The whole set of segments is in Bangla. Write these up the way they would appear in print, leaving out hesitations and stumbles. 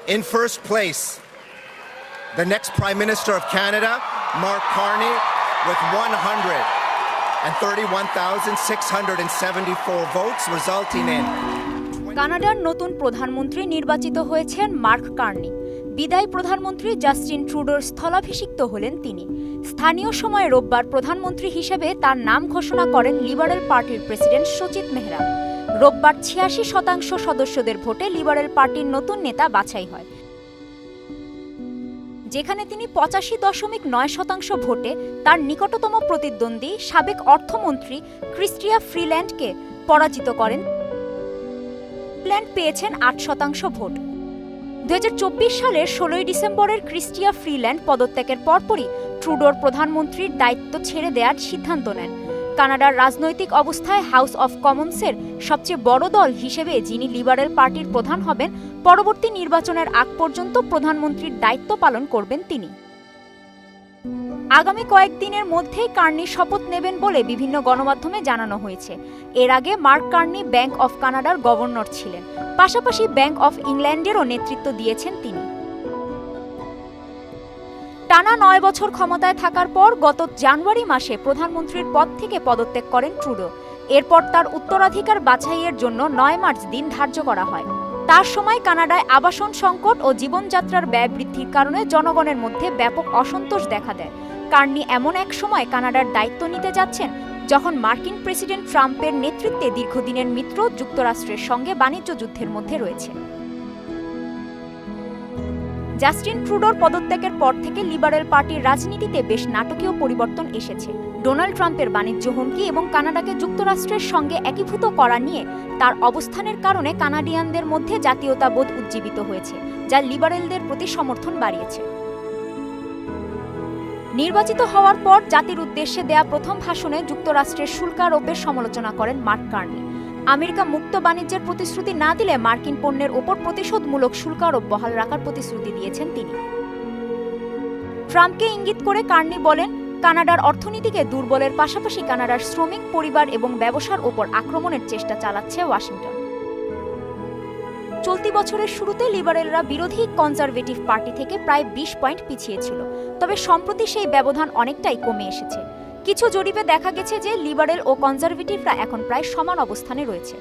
In first place, the next Prime Minister of Canada, Mark Carney, with 131,674 votes, resulting in কানাডার নতুন প্রধানমন্ত্রী নির্বাচিত হয়েছেন মার্ক কার্নি। বিদায়ী প্রধানমন্ত্রী জাস্টিন ট্রুডোর স্থলাভিষিক্ত হলেন তিনি। স্থানীয় সময় রোববার প্রধানমন্ত্রী হিসেবে তার নাম ঘোষণা করেন লিবারেল পার্টির প্রেসিডেন্ট সচিত মেহরা। রোববার ৮৬% সদস্যদের ভোটে লিবারেল পার্টির নতুন নেতা বাছাই হয়, যেখানে তিনি ৮৫.৯% ভোটে তার নিকটতম প্রতিদ্বন্দ্বী সাবেক অর্থমন্ত্রী ক্রিস্টিয়া ফ্রিল্যান্ডকে পরাজিত করেন। ফ্রিল্যান্ড পেয়েছেন ৮% ভোট। ২০২৪ সালের ১৬ ডিসেম্বরের ক্রিস্টিয়া ফ্রিল্যান্ড পদত্যাগের পরপরই ট্রুডোর প্রধানমন্ত্রীর দায়িত্ব ছেড়ে দেওয়ার সিদ্ধান্ত নেন। কানাডার রাজনৈতিক অবস্থায় হাউস অফ কমন্সের সবচেয়ে বড় দল হিসেবে যিনি লিবারেল পার্টির প্রধান হবেন, পরবর্তী নির্বাচনের আগ পর্যন্ত প্রধানমন্ত্রীর দায়িত্ব পালন করবেন তিনি। আগামী কয়েকদিনের মধ্যেই কার্নি শপথ নেবেন বলে বিভিন্ন গণমাধ্যমে জানানো হয়েছে। এর আগে মার্ক কার্নি ব্যাংক অফ কানাডার গভর্নর ছিলেন, পাশাপাশি ব্যাংক অফ ইংল্যান্ডেরও নেতৃত্ব দিয়েছেন তিনি। টানা ৯ বছর ক্ষমতায় থাকার পর গত জানুয়ারি মাসে প্রধানমন্ত্রীর পদ থেকে পদত্যাগ করেন ট্রুডো। এরপর তার উত্তরাধিকার বাছাইয়ের জন্য ৯ মার্চ দিন ধার্য করা হয়। তার সময় কানাডায় আবাসন সংকট ও জীবনযাত্রার ব্যয় বৃদ্ধির কারণে জনগণের মধ্যে ব্যাপক অসন্তোষ দেখা দেয়। কার্নি এমন এক সময় কানাডার দায়িত্ব নিতে যাচ্ছেন যখন মার্কিন প্রেসিডেন্ট ট্রাম্পের নেতৃত্বে দীর্ঘদিনের মিত্র যুক্তরাষ্ট্রের সঙ্গে বাণিজ্য যুদ্ধের মধ্যে রয়েছে। জাস্টিন ট্রুডোর পদত্যাগের পর থেকে লিবারেল পার্টির রাজনীতিতে বেশ নাটকীয় পরিবর্তন এসেছে। ডোনাল্ড ট্রাম্পের বাণিজ্য হুমকি এবং কানাডাকে যুক্তরাষ্ট্রের সঙ্গে একীভূত করা নিয়ে তার অবস্থানের কারণে কানাডিয়ানদের মধ্যে জাতীয়তাবোধ উজ্জীবিত হয়েছে, যা লিবারেলদের প্রতি সমর্থন বাড়িয়েছে। নির্বাচিত হওয়ার পর জাতির উদ্দেশ্যে দেয়া প্রথম ভাষণে যুক্তরাষ্ট্রের শুল্ক আরোপের সমালোচনা করেন মার্ক কার্নি। আমেরিকা মুক্ত বাণিজ্যের প্রতিশ্রুতি না দিলে মার্কিন পণ্যের ওপর প্রতিশোধমূলক শুল্ক আরোপ বহাল রাখার প্রতিশ্রুতি দিয়েছেন তিনি। ট্রাম্পকে ইঙ্গিত করে কার্নি বলেন, কানাডার অর্থনীতিকে দুর্বলের পাশাপাশি কানাডার শ্রমিক, পরিবার এবং ব্যবসার ওপর আক্রমণের চেষ্টা চালাচ্ছে ওয়াশিংটন। চলতি বছরের শুরুতে লিবারেলরা বিরোধী কনজারভেটিভ পার্টি থেকে প্রায় ২০ পয়েন্ট পিছিয়ে ছিল, তবে সম্প্রতি সেই ব্যবধান অনেকটাই কমে এসেছে। কিছু জরিপে দেখা গেছে যে লিবারেল ও কনজারভেটিভরা এখন প্রায় সমান অবস্থানে রয়েছে।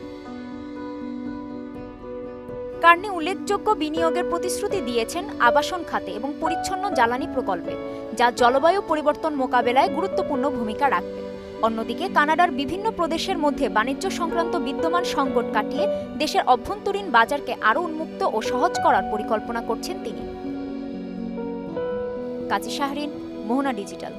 কার্নি উল্লেখযোগ্য বিনিয়োগের প্রতিশ্রুতি দিয়েছেন আবাসন খাতে এবং পরিচ্ছন্ন জ্বালানি প্রকল্পে, যা জলবায়ু পরিবর্তন মোকাবেলায় গুরুত্বপূর্ণ ভূমিকা রাখবে। অন্যদিকে কানাডার বিভিন্ন প্রদেশের মধ্যে বাণিজ্য সংক্রান্ত বিদ্যমান সংকট কাটিয়ে দেশের অভ্যন্তরীণ বাজারকে আরও উন্মুক্ত ও সহজ করার পরিকল্পনা করছেন তিনি। কাজী শাহরিন, মোহনা ডিজিটাল।